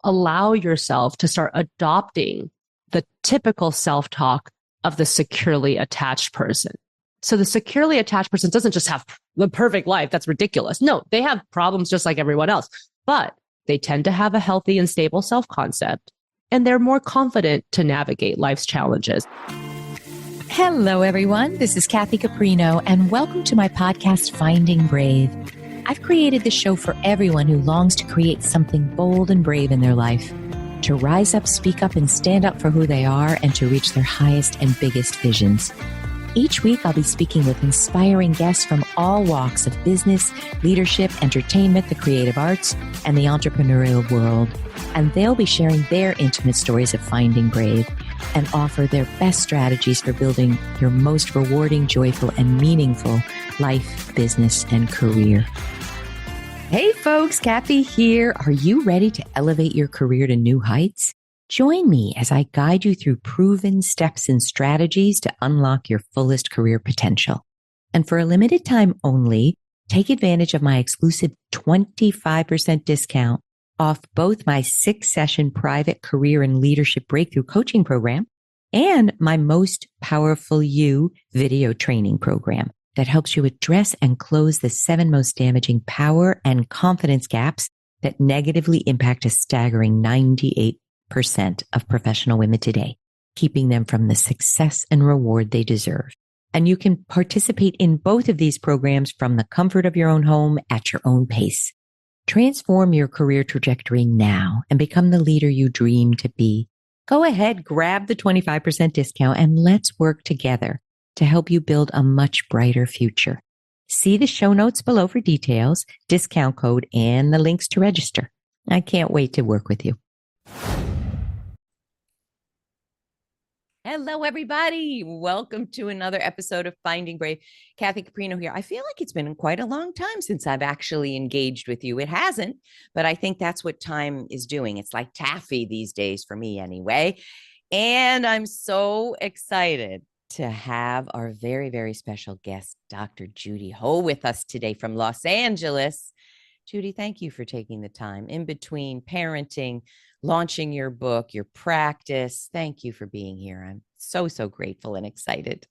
allow yourself to start adopting the typical self-talk of the securely attached person. So the securely attached person doesn't just have the perfect life. That's ridiculous. No, they have problems just like everyone else, but they tend to have a healthy and stable self-concept, and they're more confident to navigate life's challenges. Hello, everyone. This is Kathy Caprino, and welcome to my podcast, Finding Brave. I've created this show for everyone who longs to create something bold and brave in their life, to rise up, speak up, and stand up for who they are, and to reach their highest and biggest visions. Each week, I'll be speaking with inspiring guests from all walks of business, leadership, entertainment, the creative arts, and the entrepreneurial world. And they'll be sharing their intimate stories of finding brave and offer their best strategies for building your most rewarding, joyful, and meaningful life, business, and career. Hey folks, Kathy here. Are you ready to elevate your career to new heights? Join me as I guide you through proven steps and strategies to unlock your fullest career potential. And for a limited time only, take advantage of my exclusive 25% discount off both my 6-session private career and leadership breakthrough coaching program and my Most Powerful You video training program that helps you address and close the 7 most damaging power and confidence gaps that negatively impact a staggering 98% of professional women today, keeping them from the success and reward they deserve. And you can participate in both of these programs from the comfort of your own home at your own pace. Transform your career trajectory now and become the leader you dream to be. Go ahead, grab the 25% discount and let's work together to help you build a much brighter future. See the show notes below for details, discount code, and the links to register. I can't wait to work with you. Hello, everybody. Welcome to another episode of Finding Brave. Kathy Caprino here. I feel like it's been quite a long time since I've actually engaged with you. It hasn't, but I think that's what time is doing. It's like taffy these days for me anyway. And I'm so excited to have our very, very special guest, Dr. Judy Ho, with us today from Los Angeles. Judy, thank you for taking the time in between parenting, launching your book, your practice. Thank you for being here. I'm so, so grateful and excited.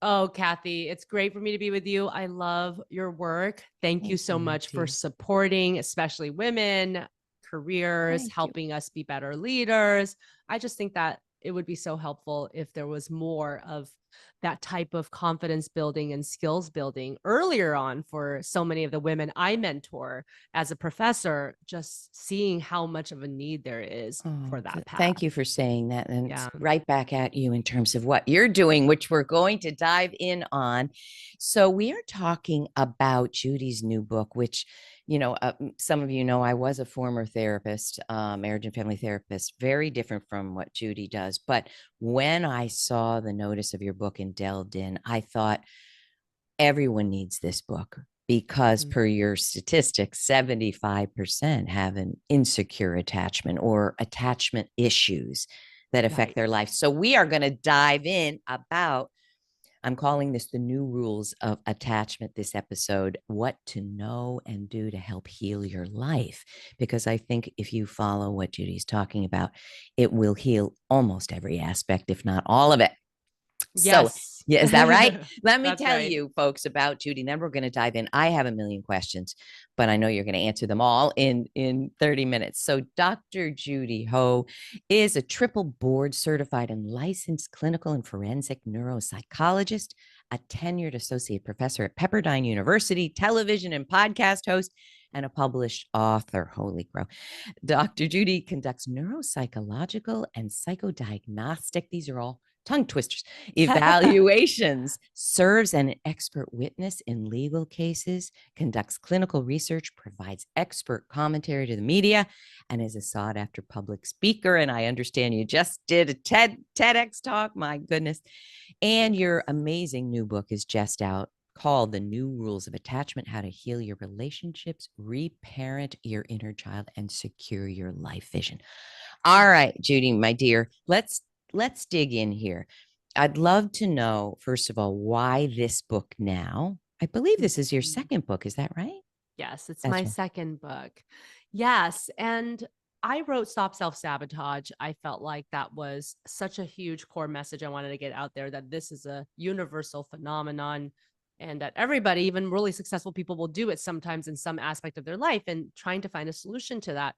Oh, Kathy, it's great for me to be with you. I love your work. Thank you so much for supporting, especially women, careers, helping us be better leaders. I just think that it would be so helpful if there was more of that type of confidence building and skills building earlier on for so many of the women I mentor as a professor, just seeing how much of a need there is for that path. Thank you for saying that. And it's right back at you in terms of what you're doing, which we're going to dive in on. So we are talking about Judy's new book, which, some of you know, I was a former therapist, marriage and family therapist, very different from what Judy does. But when I saw the notice of your book and delved in, I thought everyone needs this book because per your statistics, 75% have an insecure attachment or attachment issues that affect their life. So we are going to dive in about, I'm calling this the new rules of attachment this episode, what to know and do to help heal your life. Because I think if you follow what Judy's talking about, it will heal almost every aspect, if not all of it. Yes. So, yeah, is that right? Let me tell you, folks, about Judy. Then we're going to dive in. I have a million questions, but I know you're going to answer them all in 30 minutes. So Dr. Judy Ho is a triple board certified and licensed clinical and forensic neuropsychologist, a tenured associate professor at Pepperdine University, television and podcast host, and a published author. Holy crow. Dr. Judy conducts neuropsychological and psychodiagnostic, these are all tongue twisters, evaluations, serves as an expert witness in legal cases, conducts clinical research, provides expert commentary to the media, and is a sought after public speaker. And I understand you just did a TEDx talk. My goodness. And your amazing new book is just out, called The New Rules of Attachment: How to Heal Your Relationships, Reparent Your Inner Child, and Secure Your Life Vision. All right, Judy, my dear, let's dig in here. I'd love to know, first of all, why this book now? I believe this is your second book. Is that right? Yes, it's my second book. Yes. And I wrote Stop Self-Sabotage. I felt like that was such a huge core message I wanted to get out there, that this is a universal phenomenon and that everybody, even really successful people, will do it sometimes in some aspect of their life, and trying to find a solution to that.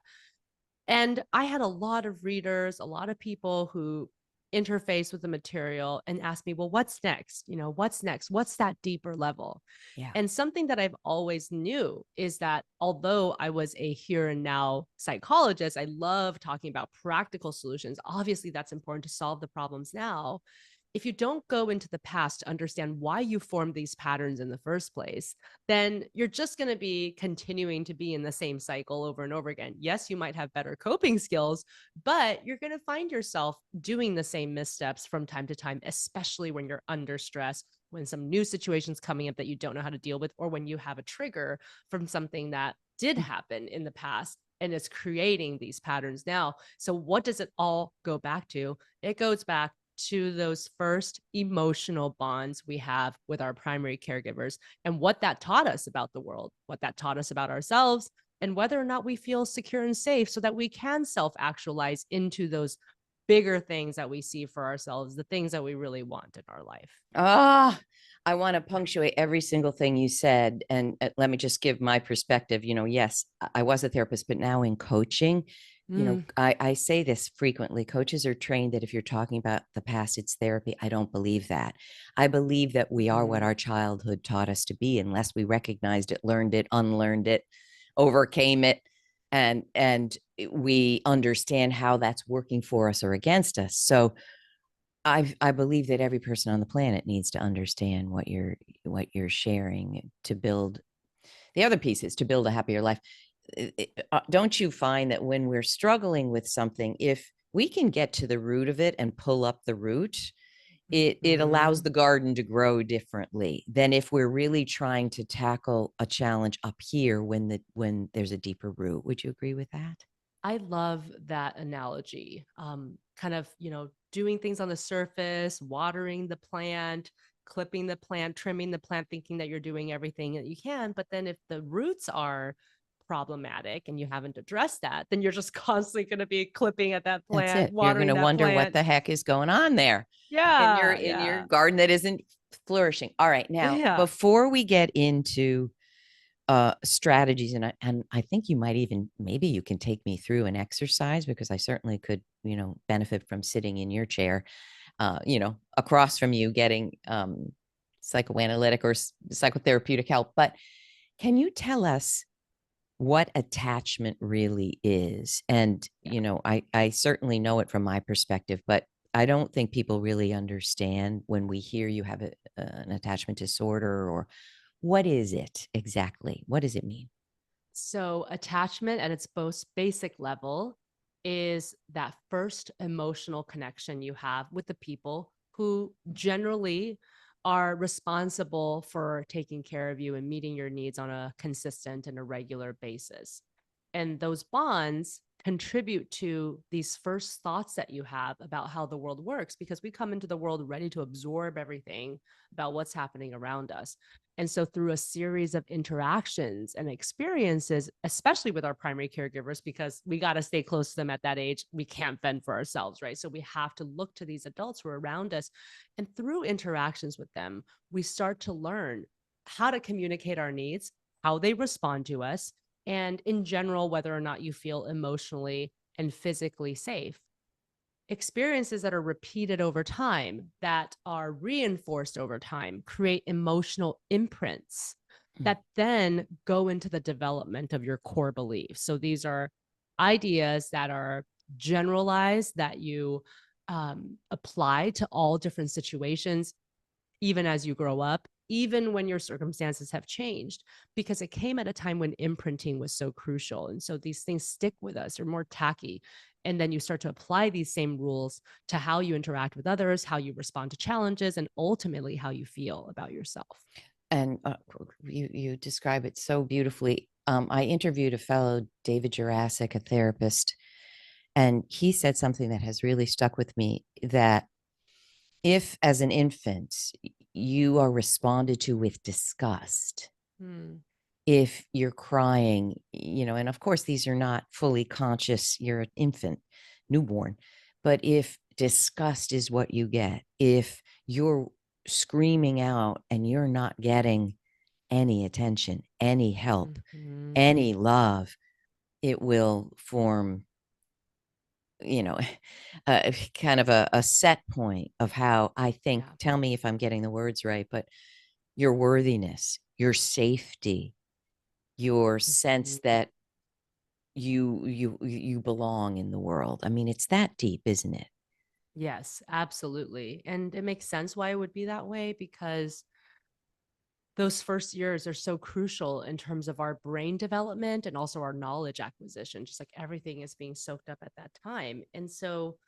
And I had a lot of readers, a lot of people who interface with the material and ask me, well, what's next? What's next? What's that deeper level? Yeah. And something that I've always knew is that although I was a here and now psychologist, I love talking about practical solutions. Obviously, that's important to solve the problems now. If you don't go into the past to understand why you formed these patterns in the first place, then you're just going to be continuing to be in the same cycle over and over again. Yes, you might have better coping skills, but you're going to find yourself doing the same missteps from time to time, especially when you're under stress, when some new situation's coming up that you don't know how to deal with, or when you have a trigger from something that did happen in the past and is creating these patterns now. So what does it all go back to? It goes back to those first emotional bonds we have with our primary caregivers, and what that taught us about the world, what that taught us about ourselves, and whether or not we feel secure and safe so that we can self-actualize into those bigger things that we see for ourselves, the things that we really want in our life. I want to punctuate every single thing you said. And let me just give my perspective. Yes, I was a therapist, but now in coaching, I say this frequently. Coaches are trained that if you're talking about the past, it's therapy. I don't believe that. I believe that we are what our childhood taught us to be, unless we recognized it, learned it, unlearned it, overcame it, and we understand how that's working for us or against us. So I believe that every person on the planet needs to understand what you're sharing to build the other pieces, to build a happier life. Don't you find that when we're struggling with something, if we can get to the root of it and pull up the root, it allows the garden to grow differently than if we're really trying to tackle a challenge up here when there's a deeper root. Would you agree with that? I love that analogy. Kind of, doing things on the surface, watering the plant, clipping the plant, trimming the plant, thinking that you're doing everything that you can. But then if the roots are problematic and you haven't addressed that, then you're just constantly going to be clipping at that That's plant, it. You're going watering to that wonder what plant. the heck is going on there Yeah. in your Yeah. garden that isn't flourishing. All right. Now, Yeah. before we get into strategies, and I think you might even, maybe you can take me through an exercise, because I certainly could, benefit from sitting in your chair, across from you, getting psychoanalytic or psychotherapeutic help. But can you tell us what attachment really is? And, I certainly know it from my perspective, but I don't think people really understand when we hear you have an attachment disorder, or what is it exactly? What does it mean? So, attachment at its most basic level is that first emotional connection you have with the people who generally are responsible for taking care of you and meeting your needs on a consistent and a regular basis. And those bonds contribute to these first thoughts that you have about how the world works, because we come into the world ready to absorb everything about what's happening around us. And so, through a series of interactions and experiences, especially with our primary caregivers, because we got to stay close to them at that age, we can't fend for ourselves, right? So, we have to look to these adults who are around us. And through interactions with them, we start to learn how to communicate our needs, how they respond to us, and in general, whether or not you feel emotionally and physically safe. Experiences that are repeated over time, that are reinforced over time, create emotional imprints Mm. that then go into the development of your core beliefs. So these are ideas that are generalized, that you apply to all different situations, even as you grow up, even when your circumstances have changed, because it came at a time when imprinting was so crucial. And so these things stick with us, they're more tacky. And then you start to apply these same rules to how you interact with others, how you respond to challenges, and ultimately how you feel about yourself. And you describe it so beautifully. I interviewed a fellow, David Jurassic, a therapist, and he said something that has really stuck with me, that if as an infant you are responded to with disgust, Hmm. if you're crying, and of course, these are not fully conscious, you're an infant, newborn, but if disgust is what you get, if you're screaming out and you're not getting any attention, any help, any love, it will form, kind of a set point of how I think, tell me if I'm getting the words right, but your worthiness, your safety, your sense that you belong in the world. I mean, it's that deep, isn't it? Yes, absolutely. And it makes sense why it would be that way, because those first years are so crucial in terms of our brain development and also our knowledge acquisition, just like everything is being soaked up at that time. And so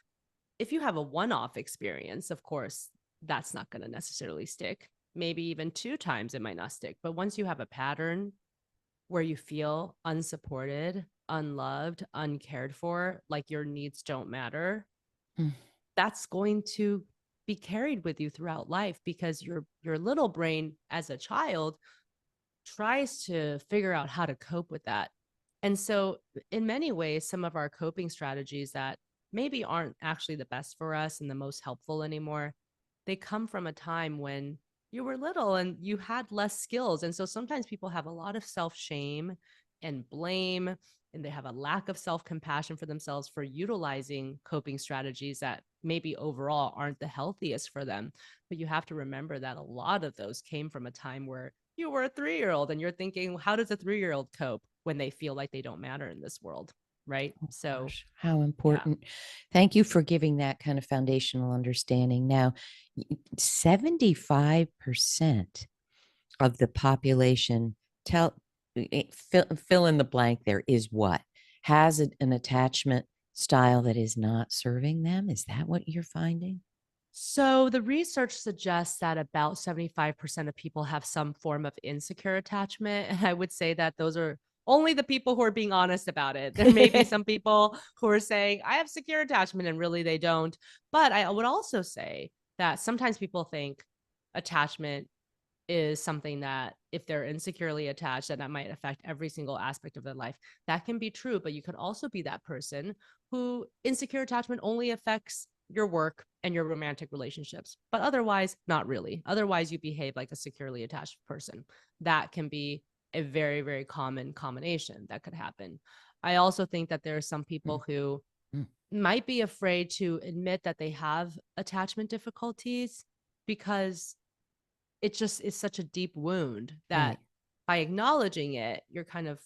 if you have a one-off experience, of course, that's not going to necessarily stick. Maybe even 2 times it might not stick. But once you have a pattern where you feel unsupported, unloved, uncared for, like your needs don't matter, that's going to be carried with you throughout life, because your little brain as a child tries to figure out how to cope with that. And so in many ways, some of our coping strategies that maybe aren't actually the best for us and the most helpful anymore, they come from a time when you were little and you had less skills. And so sometimes people have a lot of self-shame and blame, and they have a lack of self-compassion for themselves for utilizing coping strategies that maybe overall aren't the healthiest for them. But you have to remember that a lot of those came from a time where you were a 3-year-old and you're thinking, how does a 3-year-old cope when they feel like they don't matter in this world? Right. Oh, So, gosh, how important. Thank you for giving that kind of foundational understanding. Now, 75% of the population, fill in the blank there, is what? Has an attachment style that is not serving them? Is that what you're finding? So the research suggests that about 75% of people have some form of insecure attachment. And I would say that those are only the people who are being honest about it. There may be some people who are saying, I have secure attachment, and really they don't. But I would also say that sometimes people think attachment is something that if they're insecurely attached, that might affect every single aspect of their life. That can be true, but you could also be that person who insecure attachment only affects your work and your romantic relationships, but otherwise not really. Otherwise you behave like a securely attached person. That can be a very, very common combination that could happen. I also think that there are some people who might be afraid to admit that they have attachment difficulties, because it just is such a deep wound that by acknowledging it, you're kind of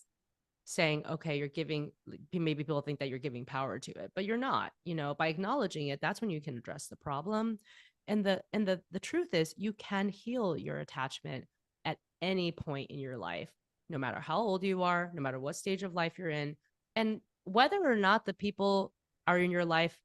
saying, okay, you're giving, maybe people think that you're giving power to it, but you're not. By acknowledging it, that's when you can address the problem. And the truth is, you can heal your attachment at any point in your life, no matter how old you are, no matter what stage of life you're in, and whether or not the people are in your life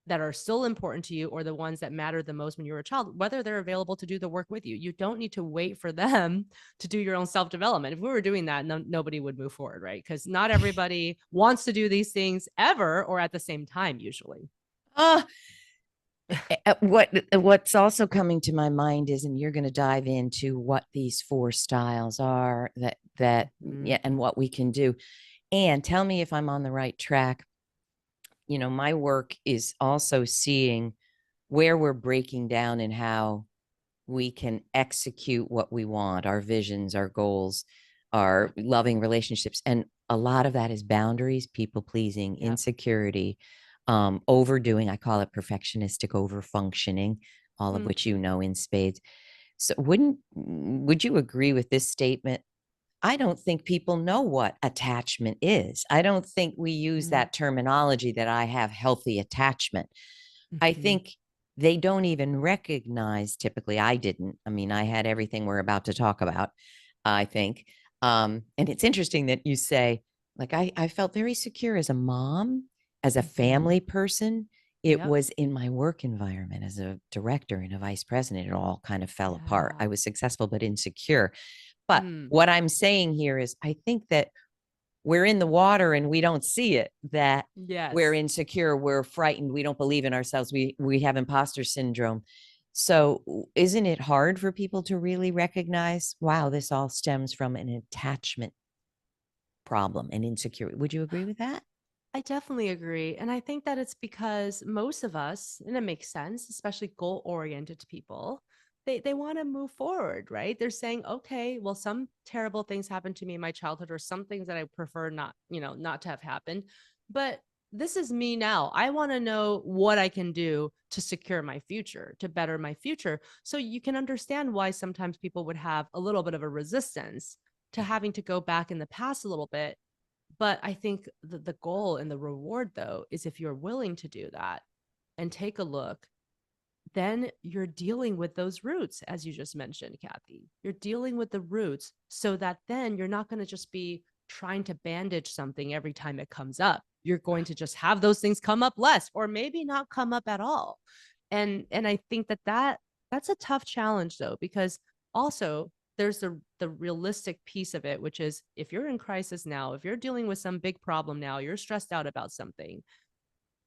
that are still important to you, or the ones that matter the most when you were a child, whether they're available to do the work with you. You don't need to wait for them to do your own self-development. If we were doing that, nobody would move forward, right? Because not everybody wants to do these things ever or at the same time, usually. What's also coming to my mind is, and you're going to dive into what these 4 styles are, and what we can do. And tell me if I'm on the right track. My work is also seeing where we're breaking down and how we can execute what we want, our visions, our goals, our loving relationships. And a lot of that is boundaries, people pleasing, insecurity, overdoing. I call it perfectionistic over functioning, all of which in spades. So would you agree with this statement? I don't think people know what attachment is. I don't think we use that terminology, that I have healthy attachment. I think they don't even recognize, typically. I didn't. I mean, I had everything we're about to talk about, I think. And it's interesting that you say, like, I felt very secure as a mom, as a family person. It was in my work environment as a director and a vice president. It all kind of fell apart. I was successful, but insecure. But what I'm saying here is, I think that we're in the water and we don't see it, that we're insecure, we're frightened, we don't believe in ourselves, we have imposter syndrome. So isn't it hard for people to really recognize, wow, this all stems from an attachment problem and insecurity? Would you agree with that? I definitely agree. And I think that it's because most of us, and it makes sense, especially goal oriented people, they want to move forward, right? They're saying, okay, well, some terrible things happened to me in my childhood, or some things that I prefer not, not to have happened. But this is me now. I want to know what I can do to secure my future, to better my future. So you can understand why sometimes people would have a little bit of a resistance to having to go back in the past a little bit. But I think the goal and the reward, though, is if you're willing to do that and take a look, then you're dealing with those roots, as you just mentioned, Kathy. You're dealing with the roots so that then you're not going to just be trying to bandage something every time it comes up. You're going to just have those things come up less, or maybe not come up at all. And I think that's a tough challenge, though, because also there's the realistic piece of it, which is if you're in crisis now, if you're dealing with some big problem now, you're stressed out about something,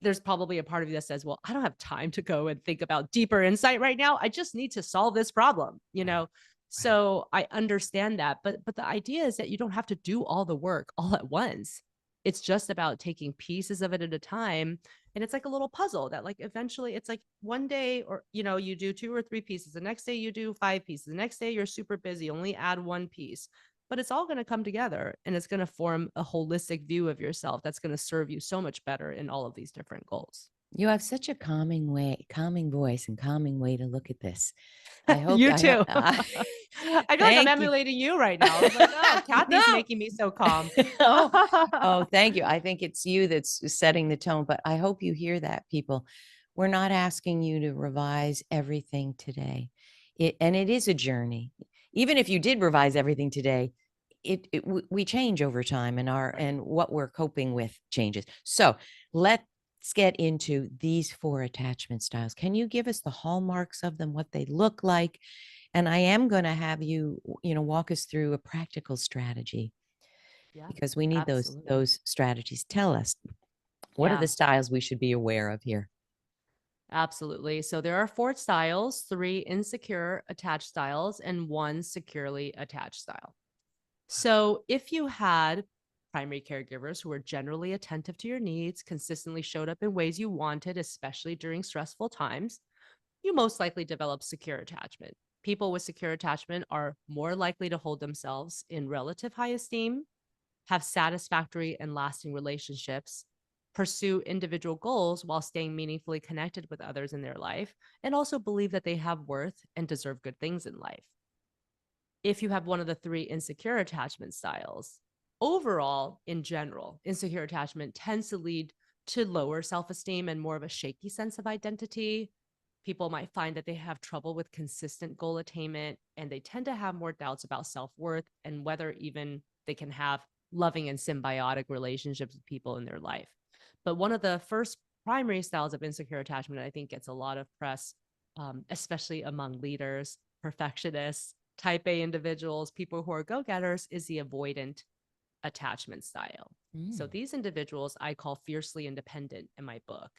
there's probably a part of you that says, well, I don't have time to go and think about deeper insight right now. I just need to solve this problem, you know? Right. So I understand that. But the idea is that you don't have to do all the work all at once. It's just about taking pieces of it at a time. And it's like a little puzzle that like eventually it's like one day, or you do 2 or 3 pieces. The next day you do 5 pieces. The next day you're super busy, only add one piece. But it's all going to come together and it's going to form a holistic view of yourself that's going to serve you so much better in all of these different goals. You have such a calming voice and calming way to look at this. I hope, You too. I feel like I'm thank you. emulating you right now. I was like, oh, Kathy's No. making me so calm. Oh, thank you. I think it's you that's setting the tone, but I hope you hear that, people. We're not asking you to revise everything today. And it is a journey. Even if you did revise everything today, we change over time, and Right. and what we're coping with changes. So let's get into these 4 attachment styles. Can you give us the hallmarks of them, what they look like? And I am going to have you, walk us through a practical strategy, Yeah, because we need absolutely. those strategies. Tell us, what are Yeah, the styles we should be aware of here? absolutely. So there are 4 styles, 3 insecure attached styles, and 1 securely attached style. So if you had primary caregivers who were generally attentive to your needs, consistently showed up in ways you wanted, especially during stressful times, you most likely develop secure attachment. People with secure attachment are more likely to hold themselves in relative high esteem, have satisfactory and lasting relationships, pursue individual goals while staying meaningfully connected with others in their life, and also believe that they have worth and deserve good things in life. If you have one of the 3 insecure attachment styles, overall, in general, insecure attachment tends to lead to lower self esteem and more of a shaky sense of identity. People might find that they have trouble with consistent goal attainment, and they tend to have more doubts about self worth and whether even they can have loving and symbiotic relationships with people in their life. But one of the first primary styles of insecure attachment, I think, gets a lot of press, especially among leaders, perfectionists, type A individuals, people who are go getters, is the avoidant attachment style. So these individuals I call fiercely independent in my book.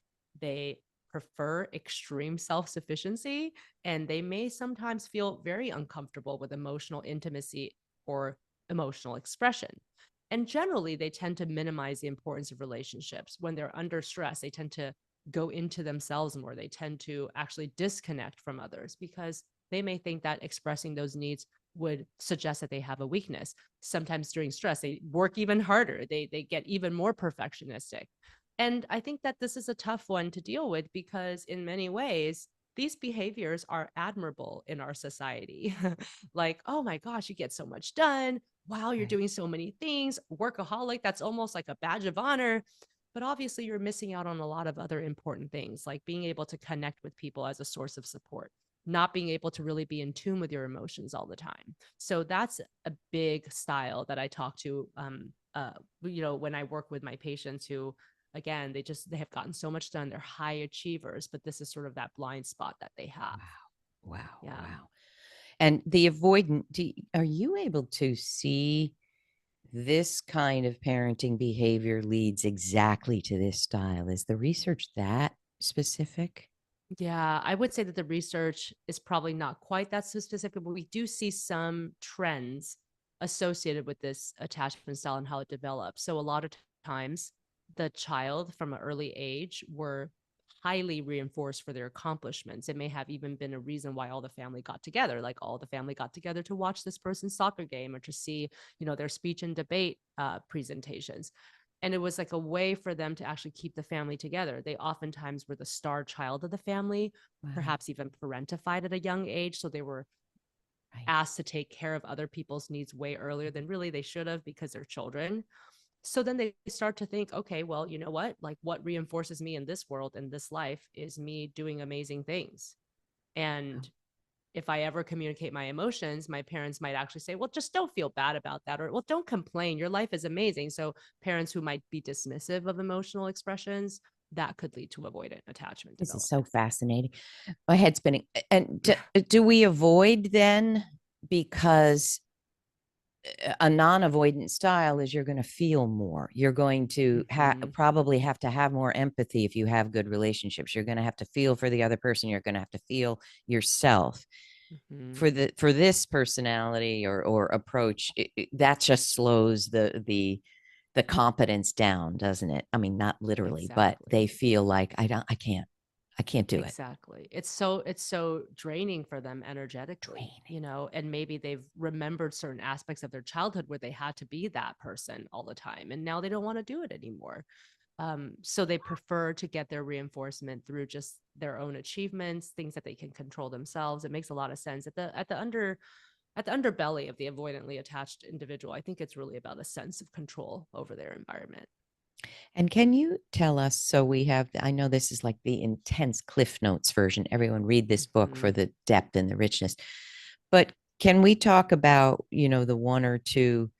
They prefer extreme self sufficiency, and they may sometimes feel very uncomfortable with emotional intimacy or emotional expression. And generally, they tend to minimize the importance of relationships. When they're under stress, they tend to go into themselves more. They tend to actually disconnect from others because they may think that expressing those needs would suggest that they have a weakness. Sometimes during stress, they work even harder. They get even more perfectionistic. And I think that this is a tough one to deal with because in many ways, these behaviors are admirable in our society. Like, oh my gosh, you get so much done. Wow, you're Right. doing so many things. Workaholic, that's almost like a badge of honor. But obviously, you're missing out on a lot of other important things, like being able to connect with people as a source of support, not being able to really be in tune with your emotions all the time. So that's a big style that I talk to, when I work with my patients who, again, they have gotten so much done. They're high achievers, but this is sort of that blind spot that they have. Wow. Wow. Yeah. Wow. And the avoidant, are you able to see this kind of parenting behavior leads exactly to this style? Is the research that specific? Yeah, I would say that the research is probably not quite that specific, but we do see some trends associated with this attachment style and how it develops. So a lot of times the child from an early age were highly reinforced for their accomplishments. It may have even been a reason why all the family got together, like all the family got together to watch this person's soccer game or to see, their speech and debate presentations. And it was like a way for them to actually keep the family together. They oftentimes were the star child of the family, Wow. perhaps even parentified at a young age. So they were Right. asked to take care of other people's needs way earlier than really they should have because they're children. So then they start to think, okay, well, you know what? Like what reinforces me in this world and this life is me doing amazing things. And if I ever communicate my emotions, my parents might actually say, well, just don't feel bad about that. Or, well, don't complain. Your life is amazing. So parents who might be dismissive of emotional expressions, that could lead to avoidant attachment This is development. so fascinating. My head's spinning. And do we avoid then? Because a non-avoidant style is you're going to feel more. You're going to probably have to have more empathy if you have good relationships. You're going to have to feel for the other person. You're going to have to feel yourself. For this personality or approach, that just slows the competence down, doesn't it? I mean, not literally, but they feel like I can't do it. Exactly. It's so draining for them energetically, and maybe they've remembered certain aspects of their childhood where they had to be that person all the time. And now they don't want to do it anymore. So they prefer to get their reinforcement through just their own achievements, things that they can control themselves. It makes a lot of sense at the underbelly of the avoidantly attached individual. I think it's really about a sense of control over their environment. And can you tell us, so we have, I know this is like the intense Cliff Notes version. Everyone read this book for the depth and the richness. But can we talk about, the one or two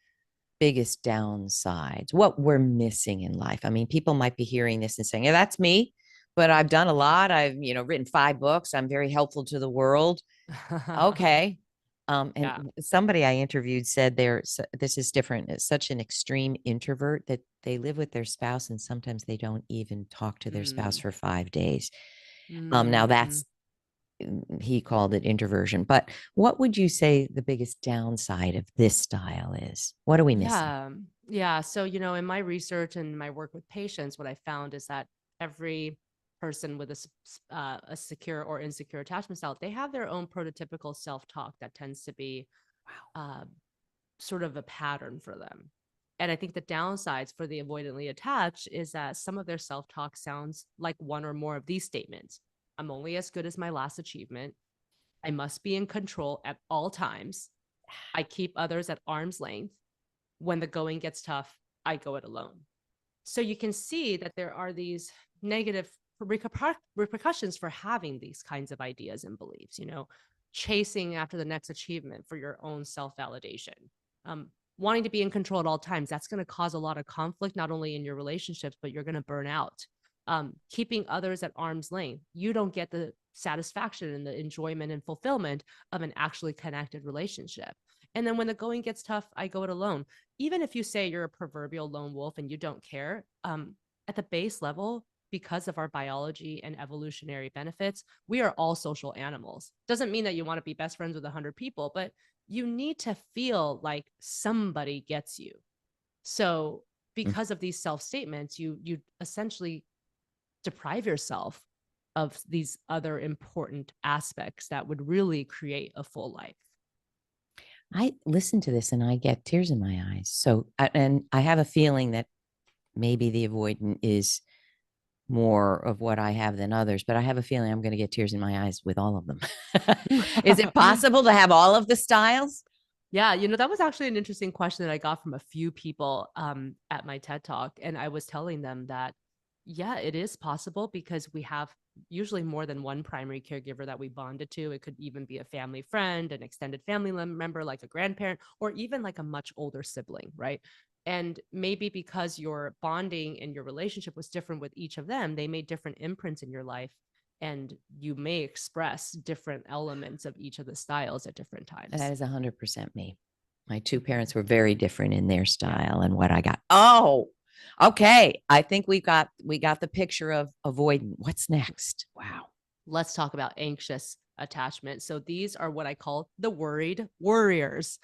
biggest downsides, what we're missing in life? I mean, people might be hearing this and saying, yeah, that's me, but I've done a lot. I've, written 5 books. I'm very helpful to the world. Okay. And somebody I interviewed said this is different. It's such an extreme introvert that they live with their spouse and sometimes they don't even talk to their spouse for 5 days. Now that's, he called it introversion, but what would you say the biggest downside of this style is? What are we missing? Yeah. So, in my research and my work with patients, what I found is that every person with a secure or insecure attachment style, they have their own prototypical self-talk that tends to be sort of a pattern for them. And I think the downsides for the avoidantly attached is that some of their self-talk sounds like one or more of these statements. I'm only as good as my last achievement. I must be in control at all times. I keep others at arm's length. When the going gets tough, I go it alone. So you can see that there are these negative repercussions for having these kinds of ideas and beliefs, chasing after the next achievement for your own self-validation. Wanting to be in control at all times, that's going to cause a lot of conflict, not only in your relationships, but you're going to burn out. Keeping others at arm's length, you don't get the satisfaction and the enjoyment and fulfillment of an actually connected relationship. And then when the going gets tough, I go it alone. Even if you say you're a proverbial lone wolf and you don't care, at the base level, because of our biology and evolutionary benefits, we are all social animals. Doesn't mean that you want to be best friends with 100 people, but you need to feel like somebody gets you. So because of these self-statements, you essentially deprive yourself of these other important aspects that would really create a full life. I listen to this and I get tears in my eyes. So, and I have a feeling that maybe the avoidant is more of what I have than others, but I have a feeling I'm going to get tears in my eyes with all of them. Is it possible to have all of the styles? Yeah, that was actually an interesting question that I got from a few people at my TED Talk. And I was telling them that, yeah, it is possible because we have usually more than one primary caregiver that we bonded to. It could even be a family friend, an extended family member, like a grandparent, or even like a much older sibling, right? And maybe because your bonding and your relationship was different with each of them, they made different imprints in your life. And you may express different elements of each of the styles at different times. That is 100% me. My 2 parents were very different in their style and what I got. Oh, okay. I think we got the picture of avoidant. What's next? Wow. Let's talk about anxious attachment. So these are what I call the worried warriors.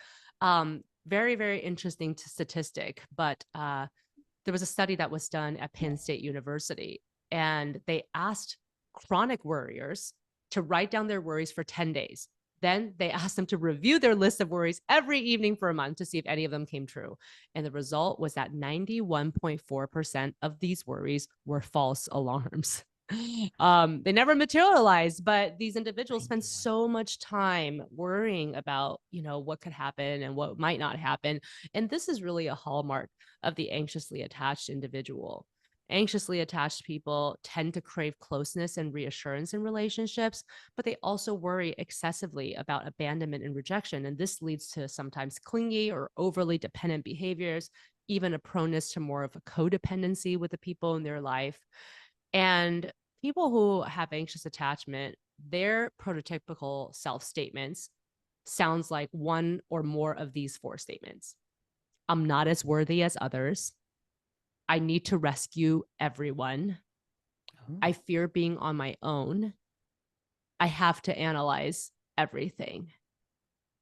Very, very interesting statistic, but there was a study that was done at Penn State University, and they asked chronic worriers to write down their worries for 10 days. Then they asked them to review their list of worries every evening for a month to see if any of them came true. And the result was that 91.4% of these worries were false alarms. They never materialized, but these individuals spend so much time worrying about, what could happen and what might not happen. And this is really a hallmark of the anxiously attached individual. Anxiously attached people tend to crave closeness and reassurance in relationships, but they also worry excessively about abandonment and rejection. And this leads to sometimes clingy or overly dependent behaviors, even a proneness to more of a codependency with the people in their life. And people who have anxious attachment, their prototypical self statements sounds like one or more of these four statements. I'm not as worthy as others. I need to rescue everyone. I fear being on my own. I have to analyze everything.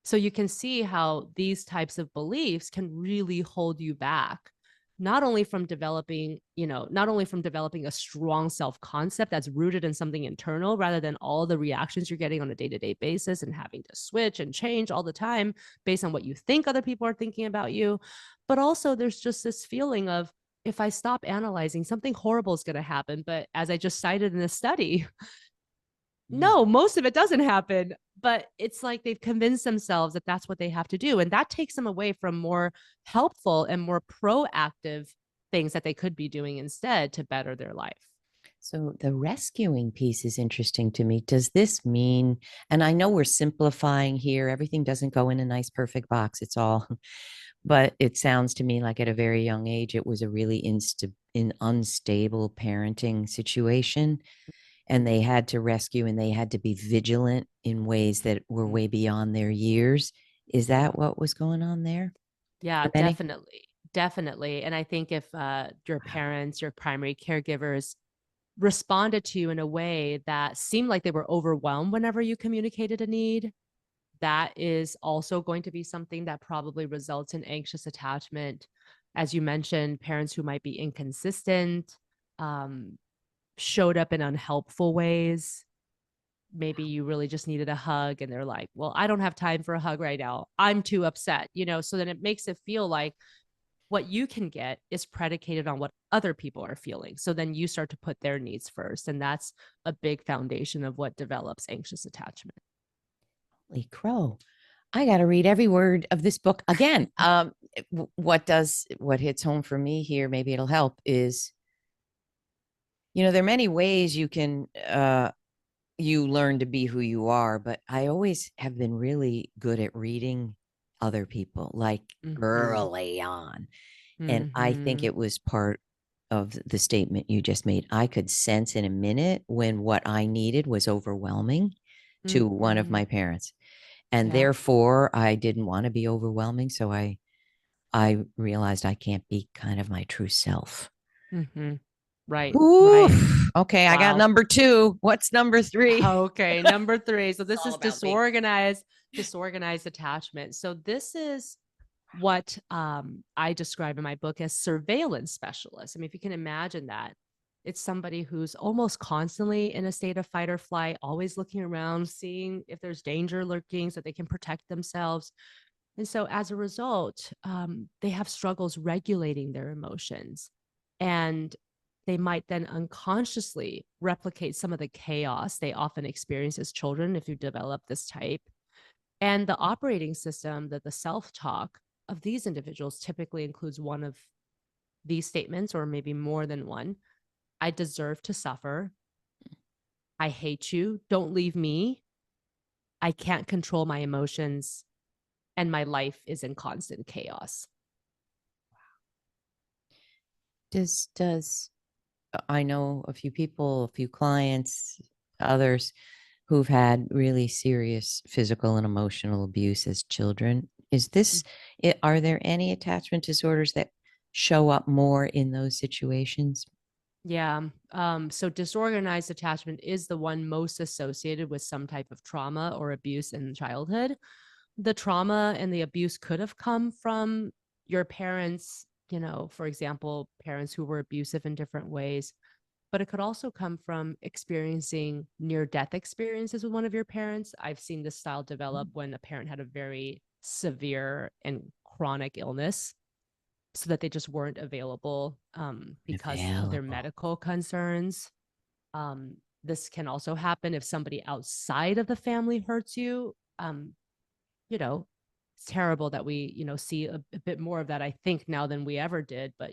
So you can see how these types of beliefs can really hold you back, not only from developing a strong self-concept that's rooted in something internal, rather than all the reactions you're getting on a day-to-day basis and having to switch and change all the time based on what you think other people are thinking about you. But also there's just this feeling of, if I stop analyzing, something horrible is going to happen. But as I just cited in this study, no, most of it doesn't happen, but it's like they've convinced themselves that that's what they have to do. And that takes them away from more helpful and more proactive things that they could be doing instead to better their life. So the rescuing piece is interesting to me. Does this mean, and I know we're simplifying here, everything doesn't go in a nice, perfect box. It's all, but it sounds to me like at a very young age, it was a really unstable parenting situation. And they had to rescue and they had to be vigilant in ways that were way beyond their years. Is that what was going on there? Yeah, definitely. Definitely. And I think if your parents, your primary caregivers responded to you in a way that seemed like they were overwhelmed whenever you communicated a need, that is also going to be something that probably results in anxious attachment. As you mentioned, parents who might be inconsistent, showed up in unhelpful ways. Maybe you really just needed a hug and they're like, well, I don't have time for a hug right now. I'm too upset, so then it makes it feel like what you can get is predicated on what other people are feeling. So then you start to put their needs first. And that's a big foundation of what develops anxious attachment. Holy crow. I got to read every word of this book again. What hits home for me here, maybe it'll help, is, there are many ways you can, you learn to be who you are, but I always have been really good at reading other people, like early on. And I think it was part of the statement you just made. I could sense in a minute when what I needed was overwhelming to one of my parents. And therefore I didn't want to be overwhelming. So I realized I can't be kind of my true self. Right. Ooh, right. Okay. Wow. I got number 2. What's number 3? Okay. Number 3. So this is disorganized attachment. So this is what I describe in my book as surveillance specialists. I mean, if you can imagine that, it's somebody who's almost constantly in a state of fight or flight, always looking around, seeing if there's danger lurking so they can protect themselves. And so as a result, they have struggles regulating their emotions. And they might then unconsciously replicate some of the chaos they often experience as children if you develop this type. And the operating system, that the self-talk of these individuals typically includes one of these statements, or maybe more than one. I deserve to suffer. I hate you. Don't leave me. I can't control my emotions. And my life is in constant chaos. Does I know a few people, a few clients, others who've had really serious physical and emotional abuse as children. Are there any attachment disorders that show up more in those situations? Yeah. So disorganized attachment is the one most associated with some type of trauma or abuse in childhood. The trauma and the abuse could have come from your parents, for example, parents who were abusive in different ways, but it could also come from experiencing near death experiences with one of your parents. I've seen this style develop when a parent had a very severe and chronic illness so that they just weren't available because of their Available. medical concerns. Um, this can also happen if somebody outside of the family hurts you. You know, it's terrible that we, see a bit more of that, I think, now than we ever did. But,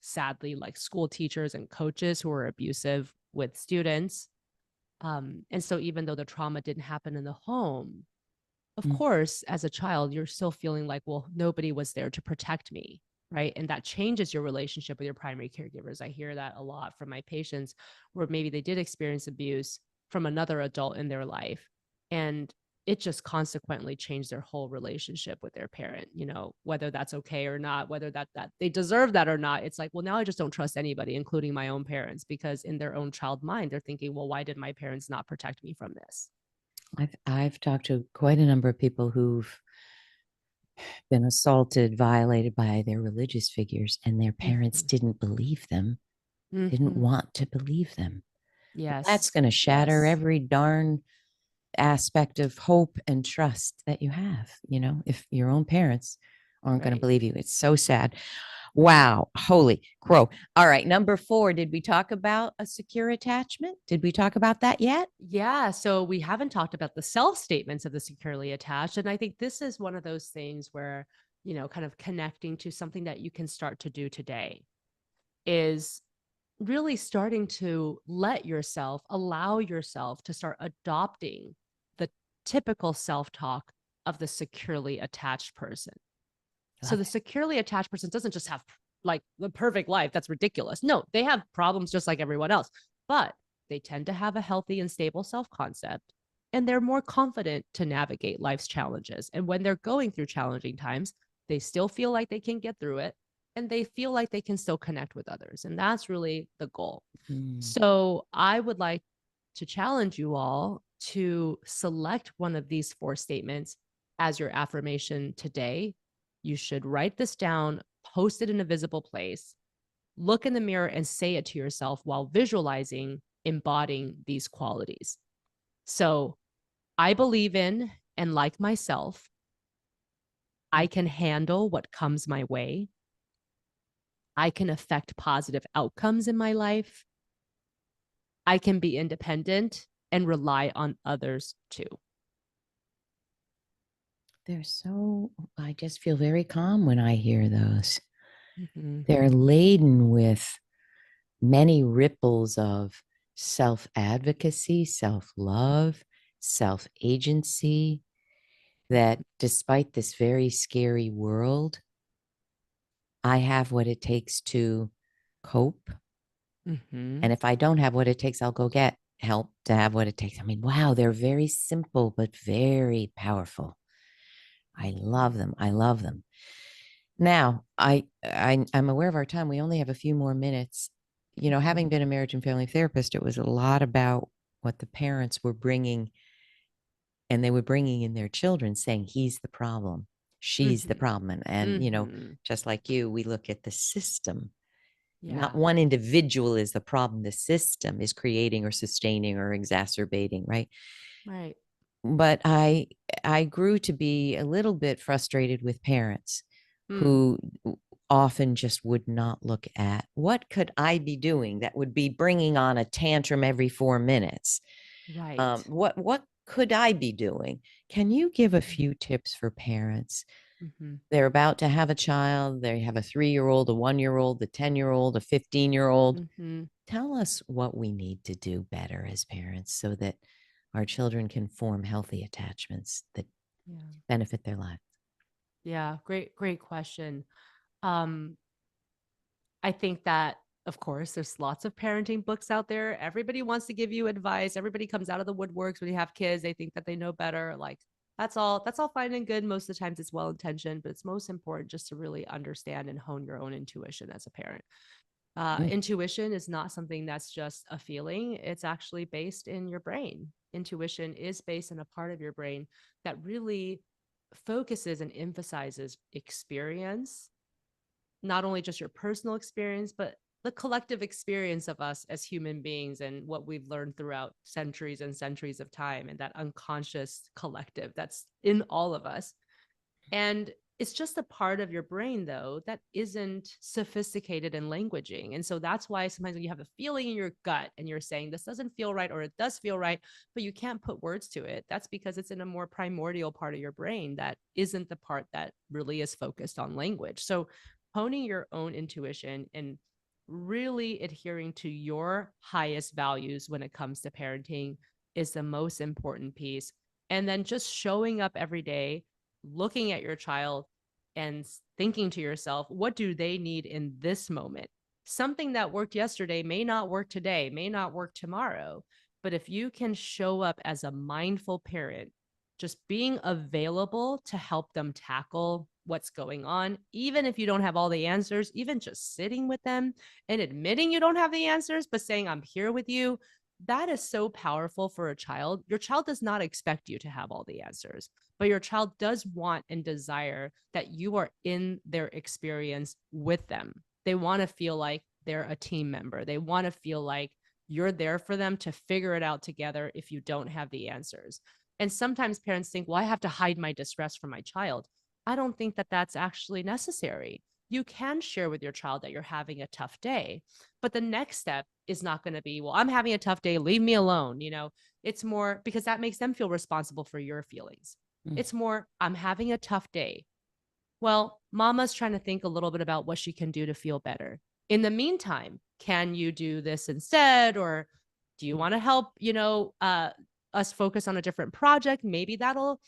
sadly, like school teachers and coaches who are abusive with students. And so even though the trauma didn't happen in the home, of Mm. course, as a child, you're still feeling like, well, nobody was there to protect me. Right. And that changes your relationship with your primary caregivers. I hear that a lot from my patients where maybe they did experience abuse from another adult in their life. And it just consequently changed their whole relationship with their parent, whether that's okay or not, whether that they deserve that or not. It's like, well, now I just don't trust anybody, including my own parents, because in their own child mind, they're thinking, well, why did my parents not protect me from this? I've talked to quite a number of people who've been assaulted, violated by their religious figures, and their parents Mhm. didn't believe them, didn't Mhm. want to believe them. That's Yes. going to shatter Yes. every darn aspect of hope and trust that you have, if your own parents aren't going to Right. believe you. It's so sad. Right. Wow. Holy crow. All right. Number 4. Did we talk about a secure attachment? Did we talk about that yet? Yeah. So we haven't talked about the self statements of the securely attached. And I think this is one of those things where, kind of connecting to something that you can start to do today is really starting to allow yourself to start adopting the typical self talk of the securely attached person. So Love the it. securely attached person doesn't just have like the perfect life. That's ridiculous. No, they have problems just like everyone else, but they tend to have a healthy and stable self concept. And they're more confident to navigate life's challenges. And when they're going through challenging times, they still feel like they can get through it and they feel like they can still connect with others. And that's really the goal. Mm. So I would like to challenge you all to select one of these 4 statements as your affirmation today. You should write this down, post it in a visible place, look in the mirror and say it to yourself while visualizing embodying these qualities. So I believe in and like myself. I can handle what comes my way. I can affect positive outcomes in my life. I can be independent and rely on others too. I just feel very calm when I hear those. Mm-hmm. They're laden with many ripples of self advocacy, self love, self agency, that despite this very scary world, I have what it takes to cope. Mm-hmm. And if I don't have what it takes, I'll go get help to have what it takes. I mean, wow, they're very simple, but very powerful. I love them. I love them. Now, I'm aware of our time. We only have a few more minutes. Having been a marriage and family therapist, it was a lot about what the parents were bringing, and they were bringing in their children, saying, he's the problem, she's the Mm-hmm. problem. And Mm-hmm. just like you, we look at the system. Not Yeah. one individual is the problem. The system is creating or sustaining or exacerbating, right? Right. But I grew to be a little bit frustrated with parents Mm. who often just would not look at what could I be doing that would be bringing on a tantrum every 4 minutes. Right. What could I be doing? Can you give a Mm-hmm. few tips for parents? Mm-hmm. They're about to have a child. They have a 3-year-old, a 1-year-old, a 10-year-old, a 15-year-old. Mm-hmm. Tell us what we need to do better as parents so that our children can form healthy attachments that Yeah. benefit their lives. Yeah. Great question. Um, I think that, of course, there's lots of parenting books out there. Everybody wants to give you advice. Everybody comes out of the woodworks when you have kids. They think that they know better. Like that's all fine and good. Most of the times it's well intentioned, but it's most important just to really understand and hone your own intuition as a parent. Intuition is not something that's just a feeling. It's actually based in your brain. Intuition is based in a part of your brain that really focuses and emphasizes experience, not only just your personal experience, but the collective experience of us as human beings and what we've learned throughout centuries and centuries of time, and that unconscious collective that's in all of us. And it's just a part of your brain, though, that isn't sophisticated in languaging. And so that's why sometimes when you have a feeling in your gut and you're saying this doesn't feel right, or it does feel right, but you can't put words to it, that's because it's in a more primordial part of your brain that isn't the part that really is focused on language. So honing your own intuition and really adhering to your highest values when it comes to parenting is the most important piece. And then just showing up every day, looking at your child and thinking to yourself, what do they need in this moment? Something that worked yesterday may not work today, may not work tomorrow. But if you can show up as a mindful parent, just being available to help them tackle what's going on, even if you don't have all the answers, even just sitting with them and admitting you don't have the answers, but saying, I'm here with you, that is so powerful for a child. Your child does not expect you to have all the answers, but your child does want and desire that you are in their experience with them. They want to feel like they're a team member. They want to feel like you're there for them to figure it out together if you don't have the answers. And sometimes parents think, well, I have to hide my distress from my child. I don't think that that's actually necessary. You can share with your child that you're having a tough day, but the next step is not going to be, well, I'm having a tough day, leave me alone. It's more because that makes them feel responsible for your feelings. It's more, I'm having a tough day. Well, mama's trying to think a little bit about what she can do to feel better. In the meantime, can you do this instead? Or do you want to help, us focus on a different project? Maybe that'll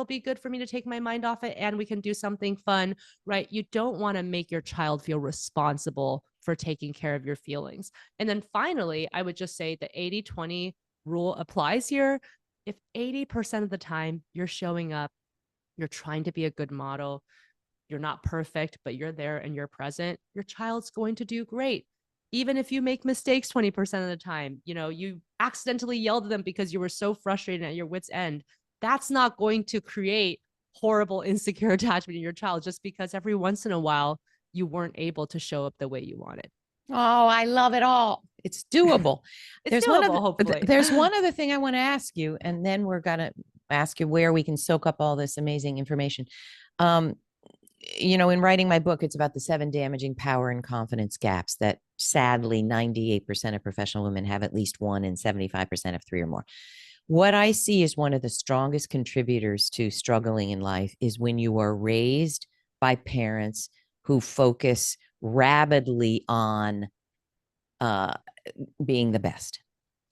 be good for me to take my mind off it and we can do something fun, right? You don't want to make your child feel responsible for taking care of your feelings. And then finally, I would just say the 80-20 rule applies here. If 80% of the time you're showing up, you're trying to be a good model, you're not perfect, but you're there and you're present, your child's going to do great. Even if you make mistakes 20% of the time, you accidentally yelled at them because you were so frustrated at your wit's end, that's not going to create horrible, insecure attachment in your child just because every once in a while you weren't able to show up the way you wanted. Oh, I love it all. It's doable. Hopefully. There's one other thing I want to ask you, and then we're going to ask you where we can soak up all this amazing information. In writing my book, it's about the 7 damaging power and confidence gaps that sadly 98% of professional women have at least one and 75% have 3 or more. What I see as one of the strongest contributors to struggling in life is when you are raised by parents who focus rabidly on being the best.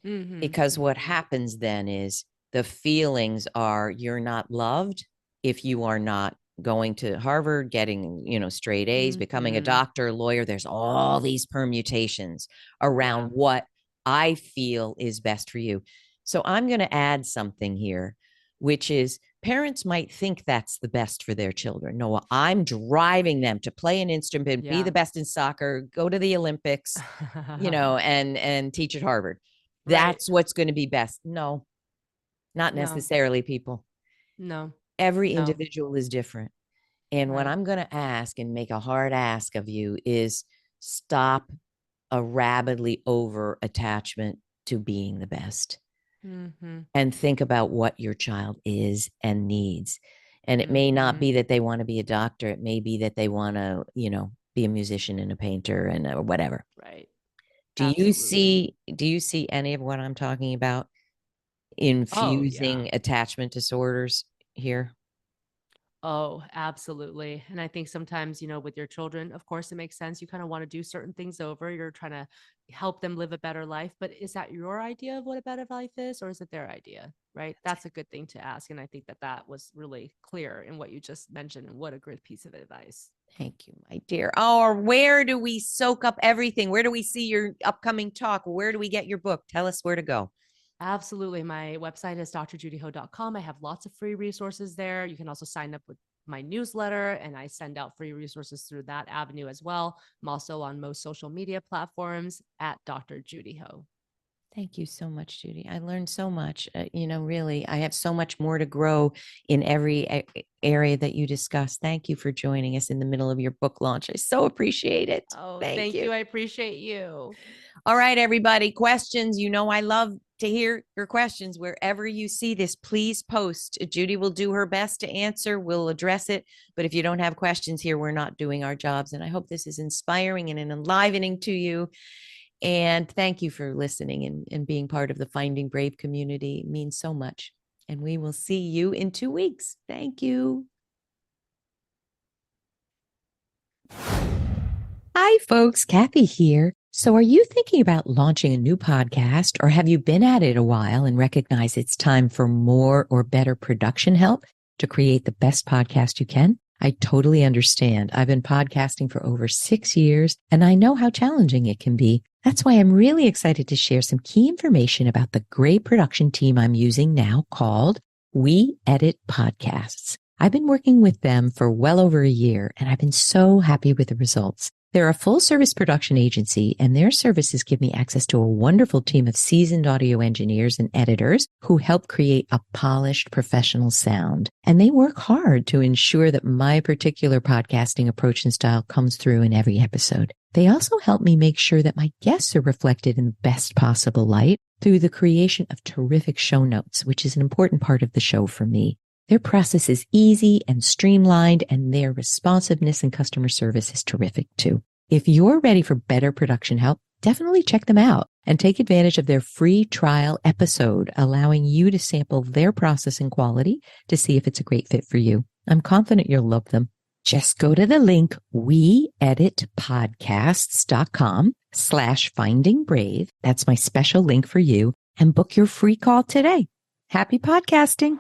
Mm-hmm. Because what happens then is the feelings are you're not loved if you are not going to Harvard, getting, straight A's, becoming a doctor, lawyer. There's all these permutations around what I feel is best for you. So I'm going to add something here, which is parents might think that's the best for their children. No, I'm driving them to play an instrument, be the best in soccer, go to the Olympics, and teach at Harvard. That's what's going to be best. No, not necessarily, people. No. Every individual is different. And what I'm going to ask and make a hard ask of you is stop a rabidly over attachment to being the best. Mm-hmm. And think about what your child is and needs. And it may not be that they want to be a doctor. It may be that they want to, be a musician and a painter and whatever. Right. Do you see any of what I'm talking about infusing attachment disorders here? Oh, absolutely. And I think sometimes, with your children, of course, it makes sense. You kind of want to do certain things over. You're trying to help them live a better life. But is that your idea of what a better life is, or is it their idea? Right. That's a good thing to ask. And I think that was really clear in what you just mentioned. And what a great piece of advice. Thank you, my dear. Oh, where do we soak up everything? Where do we see your upcoming talk? Where do we get your book? Tell us where to go. Absolutely. My website is drjudyho.com. I have lots of free resources there. You can also sign up my newsletter, and I send out free resources through that avenue as well. I'm also on most social media platforms at Dr. Judy Ho. Thank you so much, Judy. I learned so much. Really, I have so much more to grow in every area that you discuss. Thank you for joining us in the middle of your book launch. I so appreciate it. Oh, thank you. I appreciate you. All right, everybody. Questions. I love to hear your questions. Wherever you see this, please post. Judy will do her best to answer. We'll address it. But if you don't have questions here, we're not doing our jobs. And I hope this is inspiring and enlivening to you. And thank you for listening and being part of the Finding Brave community. It means so much. And we will see you in 2 weeks. Thank you. Hi, folks. Kathy here. So are you thinking about launching a new podcast, or have you been at it a while and recognize it's time for more or better production help to create the best podcast you can? I totally understand. I've been podcasting for over 6 years, and I know how challenging it can be. That's why I'm really excited to share some key information about the great production team I'm using now called We Edit Podcasts. I've been working with them for well over a year, and I've been so happy with the results. They're a full-service production agency, and their services give me access to a wonderful team of seasoned audio engineers and editors who help create a polished professional sound. And they work hard to ensure that my particular podcasting approach and style comes through in every episode. They also help me make sure that my guests are reflected in the best possible light through the creation of terrific show notes, which is an important part of the show for me. Their process is easy and streamlined, and their responsiveness and customer service is terrific too. If you're ready for better production help, definitely check them out and take advantage of their free trial episode, allowing you to sample their process and quality to see if it's a great fit for you. I'm confident you'll love them. Just go to the link weeditpodcasts.com/findingbrave. That's my special link for you, and book your free call today. Happy podcasting.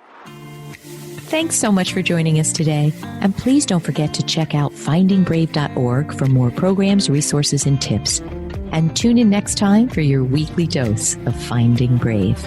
Thanks so much for joining us today. And please don't forget to check out findingbrave.org for more programs, resources, and tips. And tune in next time for your weekly dose of Finding Brave.